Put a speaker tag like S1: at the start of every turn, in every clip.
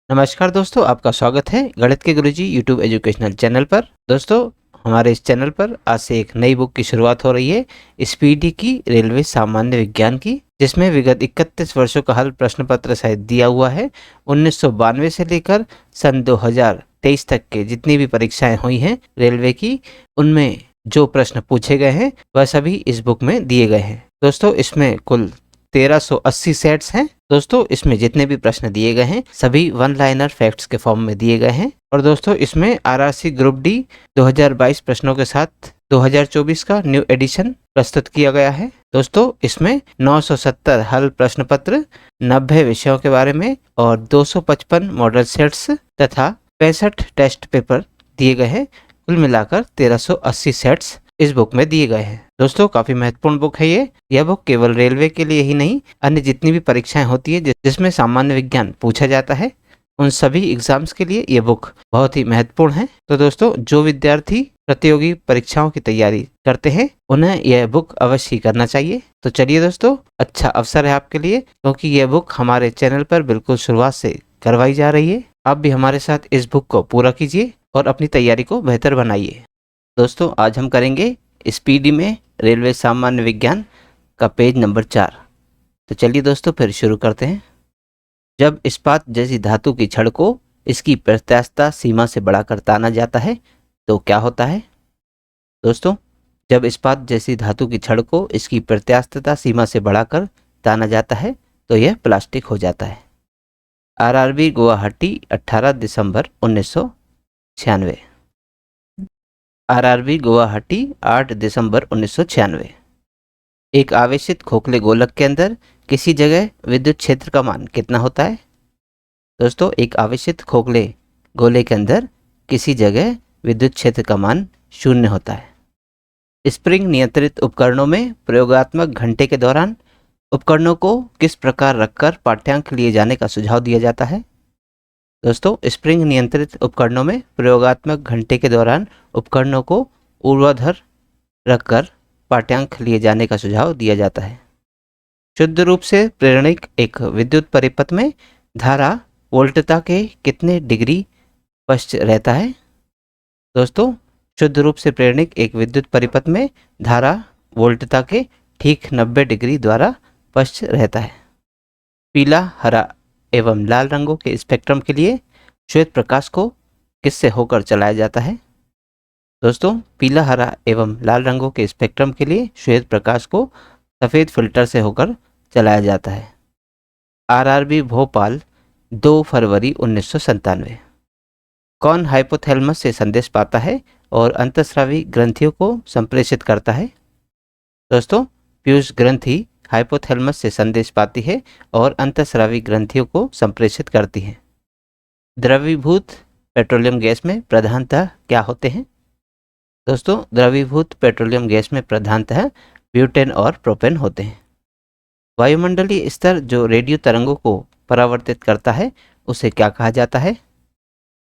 S1: नमस्कार दोस्तों, आपका स्वागत है गणित के गुरुजी यूट्यूब एजुकेशनल चैनल पर। दोस्तों, हमारे इस चैनल पर आज से एक नई बुक की शुरुआत हो रही है, स्पीडी की रेलवे सामान्य विज्ञान की, जिसमें विगत 31 वर्षों का हल प्रश्न पत्र सहित दिया हुआ है। 1992 से लेकर सन 2023 तक के जितनी भी परीक्षाएं हुई हैं रेलवे की, उनमें जो प्रश्न पूछे गए हैं वह सभी इस बुक में दिए गए हैं। दोस्तों, इसमें कुल 1380 सेट्स हैं। दोस्तों, इसमें जितने भी प्रश्न दिए गए हैं सभी वन लाइनर फैक्ट्स के फॉर्म में दिए गए हैं। और दोस्तों, इसमें आरआरसी ग्रुप डी 2022 प्रश्नों के साथ 2024 का न्यू एडिशन प्रस्तुत किया गया है। दोस्तों, इसमें 970 हल प्रश्न पत्र, 90 विषयों के बारे में और 255 मॉडल सेट्स तथा 65 टेस्ट पेपर दिए गए हैं। कुल मिलाकर 1380 सेट्स इस बुक में दिए गए हैं। दोस्तों, काफी महत्वपूर्ण बुक है ये। यह बुक केवल रेलवे के लिए ही नहीं, अन्य जितनी भी परीक्षाएं होती है जिसमें सामान्य विज्ञान पूछा जाता है, उन सभी एग्जाम्स के लिए ये बुक बहुत ही महत्वपूर्ण है। तो दोस्तों, जो विद्यार्थी प्रतियोगी परीक्षाओं की तैयारी करते हैं उन्हें यह बुक अवश्य करना चाहिए। तो चलिए दोस्तों, अच्छा अवसर है आपके लिए, क्योंकि यह बुक हमारे चैनल पर बिल्कुल शुरुआत से करवाई जा रही है। आप भी हमारे साथ इस बुक को पूरा कीजिए और अपनी तैयारी को बेहतर बनाइए। दोस्तों, आज हम करेंगे स्पीडी में रेलवे सामान्य विज्ञान का पेज नंबर 4। तो चलिए दोस्तों, फिर शुरू करते हैं। जब इस्पात जैसी धातु की छड़ को इसकी प्रत्यास्थता सीमा से बढ़ाकर ताना जाता है तो क्या होता है? दोस्तों, जब इस्पात जैसी धातु की छड़ को इसकी प्रत्यास्थता सीमा से बढ़ाकर ताना जाता है तो यह प्लास्टिक हो जाता है। आरआरबी गुवाहाटी 18 दिसंबर 1996। आरआरबी गुवाहाटी 8 दिसंबर 1996। एक आवेशित खोखले गोलक के अंदर किसी जगह विद्युत क्षेत्र का मान कितना होता है? दोस्तों, एक आवेशित खोखले गोले के अंदर किसी जगह विद्युत क्षेत्र का मान 0 होता है। स्प्रिंग नियंत्रित उपकरणों में प्रयोगात्मक घंटे के दौरान उपकरणों को किस प्रकार रखकर पाठ्यांक लिए जाने का सुझाव दिया जाता है? दोस्तों, स्प्रिंग नियंत्रित उपकरणों में प्रयोगात्मक घंटे के दौरान उपकरणों को ऊर्ध्वाधर रखकर पाठ्यांक लिए जाने का सुझाव दिया जाता है। शुद्ध रूप से प्रेरणिक एक विद्युत परिपथ में धारा वोल्टता के कितने डिग्री पश्च रहता है? दोस्तों, शुद्ध रूप से प्रेरणिक एक विद्युत परिपथ में धारा वोल्टता के ठीक 90 डिग्री द्वारा पश्च रहता है। पीला, हरा एवं लाल रंगों के स्पेक्ट्रम के लिए श्वेत प्रकाश को किससे होकर चलाया जाता है? दोस्तों, पीला, हरा एवं लाल रंगों के स्पेक्ट्रम के लिए श्वेत प्रकाश को सफ़ेद फिल्टर से होकर चलाया जाता है। आरआरबी भोपाल 2 फरवरी 1997। कौन हाइपोथैलेमस से संदेश पाता है और अंतःस्रावी ग्रंथियों को संप्रेषित करता है? दोस्तों, पीयूष ग्रंथि हाइपोथैलेमस से संदेश पाती है और अंतःस्रावी ग्रंथियों को संप्रेषित करती है। द्रवीभूत पेट्रोलियम गैस में प्रधानतः क्या होते हैं? दोस्तों, द्रवीभूत पेट्रोलियम गैस में प्रधानतः ब्यूटेन और प्रोपेन होते हैं। वायुमंडलीय स्तर जो रेडियो तरंगों को परावर्तित करता है उसे क्या कहा जाता है?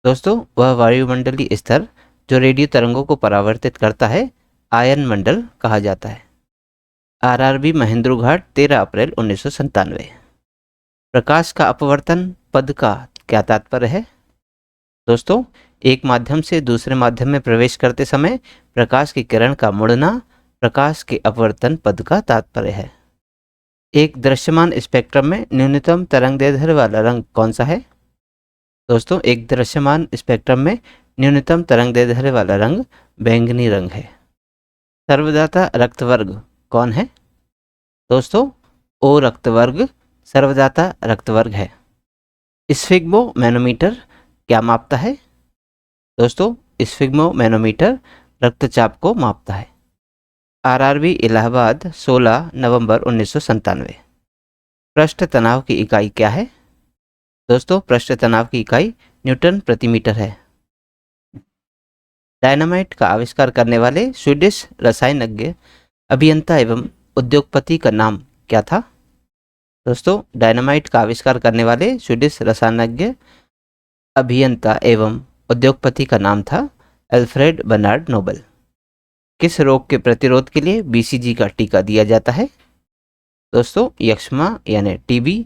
S1: दोस्तों, वह वायुमंडलीय स्तर जो रेडियो तरंगों को परावर्तित करता है आयन मंडल कहा जाता है। आरआरबी महेंद्रघाट 13 अप्रैल 1997। प्रकाश का अपवर्तन पद का क्या तात्पर्य है? दोस्तों, एक माध्यम से दूसरे माध्यम में प्रवेश करते समय प्रकाश की किरण का मुड़ना प्रकाश के अपवर्तन पद का तात्पर्य है। एक दृश्यमान स्पेक्ट्रम में न्यूनतम तरंगदैर्ध्य वाला रंग कौन सा है? दोस्तों, एक दृश्यमान स्पेक्ट्रम में न्यूनतम तरंगदैर्ध्य वाला रंग बैंगनी रंग है। सर्वदाता रक्त वर्ग कौन है? दोस्तों, ओ रक्त वर्ग सर्वदाता रक्त वर्ग है। स्फिग्मो मैनोमीटर क्या मापता है? दोस्तों, स्फिग्मो मैनोमीटर रक्तचाप को मापता है। आरआरबी इलाहाबाद 16 नवंबर 1997। पृष्ठ तनाव की इकाई क्या है? दोस्तों, पृष्ठ तनाव की इकाई न्यूटन प्रति मीटर है। डायनामाइट का आविष्कार करने वाले स्वीडिश रसायनज्ञ, अभियंता एवं उद्योगपति का नाम क्या था? दोस्तों, डायनामाइट का आविष्कार करने वाले स्वीडिश रसायनज्ञ, अभियंता एवं उद्योगपति का नाम था अल्फ्रेड बर्नार्ड नोबल। किस रोग के प्रतिरोध के लिए बीसीजी का टीका दिया जाता है? दोस्तों, यक्ष्मा यानी टीबी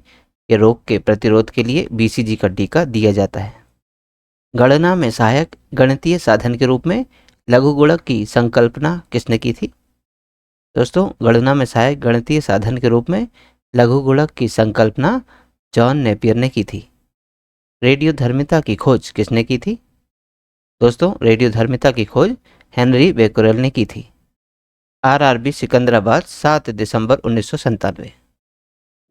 S1: के रोग के प्रतिरोध के लिए BCG का टीका दिया जाता है। गणना में सहायक गणितीय साधन के रूप में लघुगुणक की संकल्पना किसने की थी? दोस्तों, गणना में सहायक गणितीय साधन के रूप में लघुगुणक की संकल्पना जॉन नेपियर ने की थी। रेडियोधर्मिता की खोज किसने की थी? दोस्तों, रेडियोधर्मिता की खोज हेनरी बेक्यूरेल ने की थी। RRB सिकंदराबाद 7 दिसंबर 1997।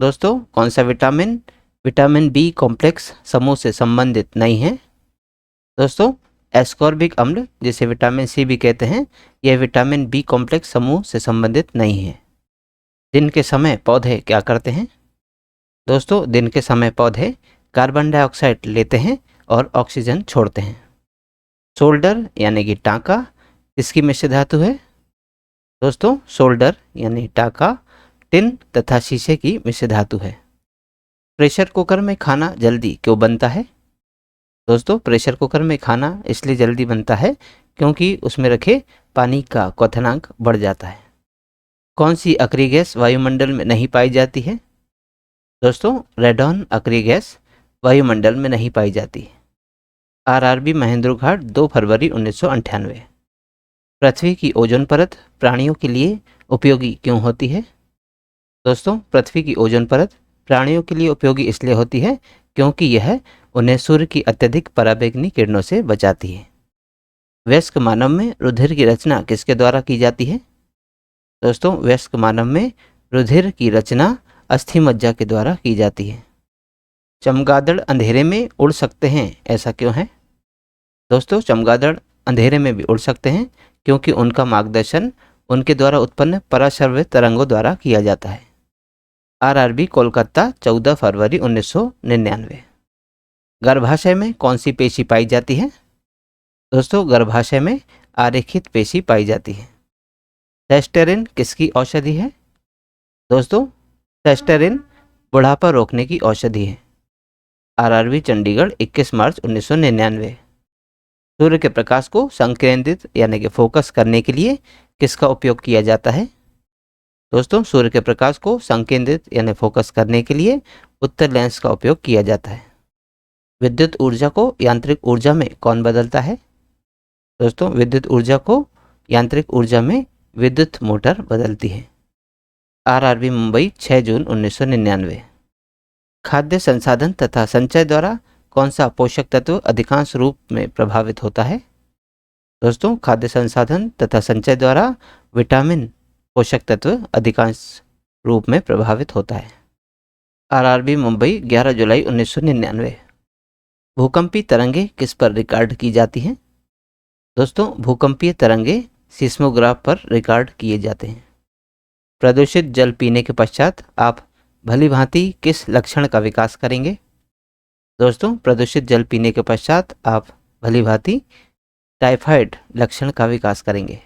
S1: दोस्तों, कौन सा विटामिन विटामिन B कॉम्प्लेक्स समूह से संबंधित नहीं है? दोस्तों, एस्कॉर्बिक अम्ल, जिसे विटामिन C भी कहते हैं, यह विटामिन B कॉम्प्लेक्स समूह से संबंधित नहीं है। दिन के समय पौधे क्या करते हैं? दोस्तों, दिन के समय पौधे कार्बन डाइऑक्साइड लेते हैं और ऑक्सीजन छोड़ते हैं। सोल्डर यानी कि टांका किसकी मिश्र धातु है? दोस्तों, सोल्डर यानी टांका टिन तथा शीशे की मिश्र धातु है। प्रेशर कुकर में खाना जल्दी क्यों बनता है? दोस्तों, प्रेशर कुकर में खाना इसलिए जल्दी बनता है क्योंकि उसमें रखे पानी का क्वथनांक बढ़ जाता है। कौन सी अक्रिय गैस वायुमंडल में नहीं पाई जाती है? दोस्तों, रेडॉन अक्रिय गैस वायुमंडल में नहीं पाई जाती। RRB महेंद्र घाट 2 फरवरी 1998। पृथ्वी की ओजोन परत प्राणियों के लिए उपयोगी क्यों होती है? दोस्तों, पृथ्वी की ओजोन परत प्राणियों के लिए उपयोगी इसलिए होती है क्योंकि यह उन्हें सूर्य की अत्यधिक पराबैंगनी किरणों से बचाती है। वयस्क मानव में रुधिर की रचना किसके द्वारा की जाती है? दोस्तों, वयस्क मानव में रुधिर की रचना अस्थि मज्जा के द्वारा की जाती है। चमगादड़ अंधेरे में उड़ सकते हैं, ऐसा क्यों है? दोस्तों, चमगादड़ अंधेरे में भी उड़ सकते हैं क्योंकि उनका मार्गदर्शन उनके द्वारा उत्पन्न पराश्रव्य तरंगों द्वारा किया जाता है। RRB कोलकाता 14 फरवरी 1999। गर्भाशय में कौन सी पेशी पाई जाती है? दोस्तों, गर्भाशय में आरेखित पेशी पाई जाती है। सेस्टेरिन किसकी औषधि है? दोस्तों, सेस्टेरिन बुढ़ापा रोकने की औषधि है। RRB चंडीगढ़ 21 मार्च 1999। सूर्य के प्रकाश को संकेंद्रित यानी कि फोकस करने के लिए किसका उपयोग किया जाता है? दोस्तों, सूर्य के प्रकाश को संकेंद्रित यानी फोकस करने के लिए उत्तल लेंस का उपयोग किया जाता है। विद्युत ऊर्जा को यांत्रिक ऊर्जा में कौन बदलता है? दोस्तों, विद्युत ऊर्जा को यांत्रिक ऊर्जा में विद्युत मोटर बदलती है। RRB मुंबई 6 जून 1999। खाद्य संसाधन तथा संचय द्वारा कौन सा पोषक तत्व अधिकांश रूप में प्रभावित होता है? दोस्तों, खाद्य संसाधन तथा संचय द्वारा विटामिन पोषक तत्व अधिकांश रूप में प्रभावित होता है। RRB मुंबई 11 जुलाई 1999। भूकंपीय तरंगे किस पर रिकॉर्ड की जाती हैं? दोस्तों, भूकंपीय तरंगे सिस्मोग्राफ पर रिकॉर्ड किए जाते हैं। प्रदूषित जल पीने के पश्चात आप भली भांति किस लक्षण का विकास करेंगे? दोस्तों, प्रदूषित जल पीने के पश्चात आप भली भांति टाइफाइड लक्षण का विकास करेंगे।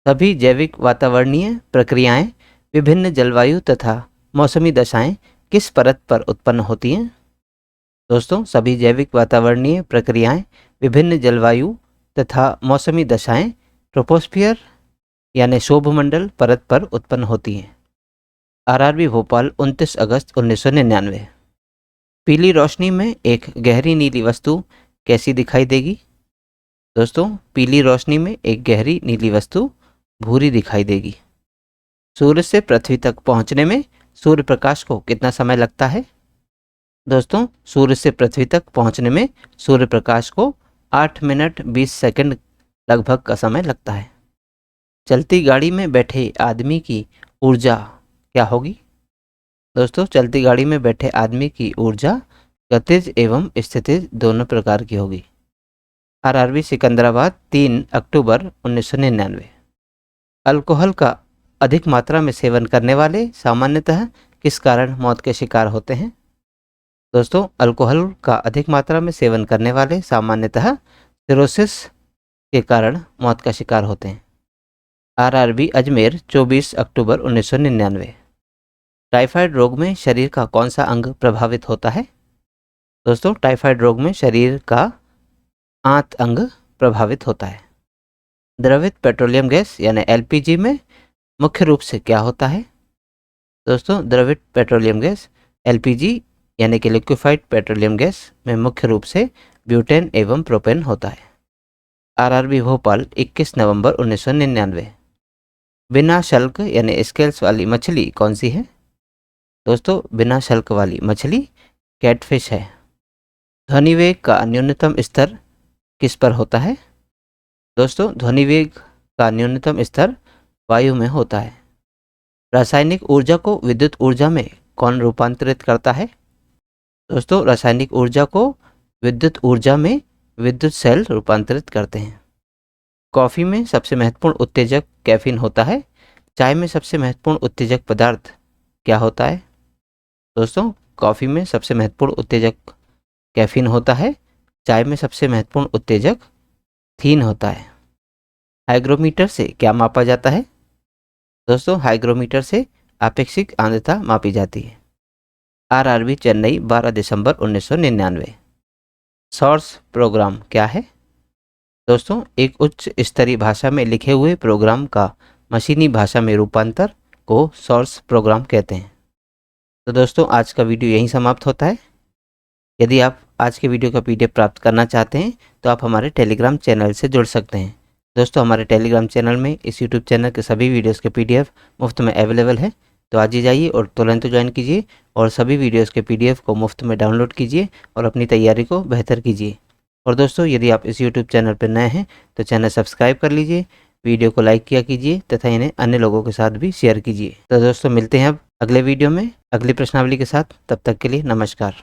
S1: सभी जैविक वातावरणीय प्रक्रियाएं विभिन्न जलवायु तथा मौसमी दशाएं किस परत पर उत्पन्न होती हैं? दोस्तों, सभी जैविक वातावरणीय प्रक्रियाएं विभिन्न जलवायु तथा मौसमी दशाएं ट्रोपोस्फियर यानी शोभमंडल परत पर उत्पन्न होती हैं। RRB भोपाल 29 अगस्त 1999। पीली रोशनी में एक गहरी नीली वस्तु कैसी दिखाई देगी? दोस्तों, पीली रोशनी में एक गहरी नीली वस्तु भूरी दिखाई देगी। सूर्य से पृथ्वी तक पहुंचने में सूर्य प्रकाश को कितना समय लगता है? दोस्तों, सूर्य से पृथ्वी तक पहुंचने में सूर्य प्रकाश को 8 मिनट 20 सेकंड लगभग का समय लगता है। चलती गाड़ी में बैठे आदमी की ऊर्जा क्या होगी? दोस्तों, चलती गाड़ी में बैठे आदमी की ऊर्जा गतिज एवं स्थितिज दोनों प्रकार की होगी। RRB सिकंदराबाद 3 अक्टूबर 1999। अल्कोहल का अधिक मात्रा में सेवन करने वाले सामान्यतः किस कारण मौत के शिकार होते हैं? दोस्तों, अल्कोहल का अधिक मात्रा में सेवन करने वाले सामान्यतः सिरोसिस के कारण मौत का शिकार होते हैं। RRB अजमेर 24 अक्टूबर 1999। टाइफाइड रोग में शरीर का कौन सा अंग प्रभावित होता है? दोस्तों, टाइफाइड रोग में शरीर का आंत अंग प्रभावित होता है। द्रवित पेट्रोलियम गैस यानी LPG में मुख्य रूप से क्या होता है? दोस्तों, द्रवित पेट्रोलियम गैस LPG यानी कि लिक्विफाइड पेट्रोलियम गैस में मुख्य रूप से ब्यूटेन एवं प्रोपेन होता है। आरआरबी भोपाल 21 नवंबर 1999। बिना शल्क यानी स्केल्स वाली मछली कौन सी है? दोस्तों बिना शल्क वाली मछली कैटफिश है। ध्वनिवेग का न्यूनतम स्तर किस पर होता है? दोस्तों ध्वनिवेग का न्यूनतम स्तर वायु में होता है। रासायनिक ऊर्जा को विद्युत ऊर्जा में कौन रूपांतरित करता है? दोस्तों रासायनिक ऊर्जा को विद्युत ऊर्जा में विद्युत सेल रूपांतरित करते हैं। कॉफ़ी में सबसे महत्वपूर्ण उत्तेजक कैफीन होता है। चाय में सबसे महत्वपूर्ण उत्तेजक पदार्थ क्या होता है? दोस्तों कॉफ़ी में सबसे महत्वपूर्ण उत्तेजक कैफीन होता है। चाय में सबसे महत्वपूर्ण उत्तेजक थीन होता है। हाइग्रोमीटर से क्या मापा जाता है? दोस्तों हाइग्रोमीटर से आपेक्षिक आर्द्रता मापी जाती है। आरआरबी चेन्नई 12 दिसंबर 1999। सोर्स प्रोग्राम क्या है? दोस्तों एक उच्च स्तरीय भाषा में लिखे हुए प्रोग्राम का मशीनी भाषा में रूपांतर को सोर्स प्रोग्राम कहते हैं। तो दोस्तों आज का वीडियो यहीं समाप्त होता है। यदि आप आज के वीडियो का PDF प्राप्त करना चाहते हैं तो आप हमारे टेलीग्राम चैनल से जुड़ सकते हैं। दोस्तों हमारे टेलीग्राम चैनल में इस YouTube चैनल के सभी वीडियोस के PDF मुफ्त में अवेलेबल है, तो आज ही जाइए और तुरंत ज्वाइन कीजिए और सभी वीडियोस के PDF को मुफ्त में डाउनलोड कीजिए और अपनी तैयारी को बेहतर कीजिए। और दोस्तों यदि आप इस YouTube चैनल पर नए हैं तो चैनल सब्सक्राइब कर लीजिए, वीडियो को लाइक किया कीजिए तथा इन्हें अन्य लोगों के साथ भी शेयर कीजिए। तो दोस्तों मिलते हैं अब अगले वीडियो में अगली प्रश्नावली के साथ। तब तक के लिए नमस्कार।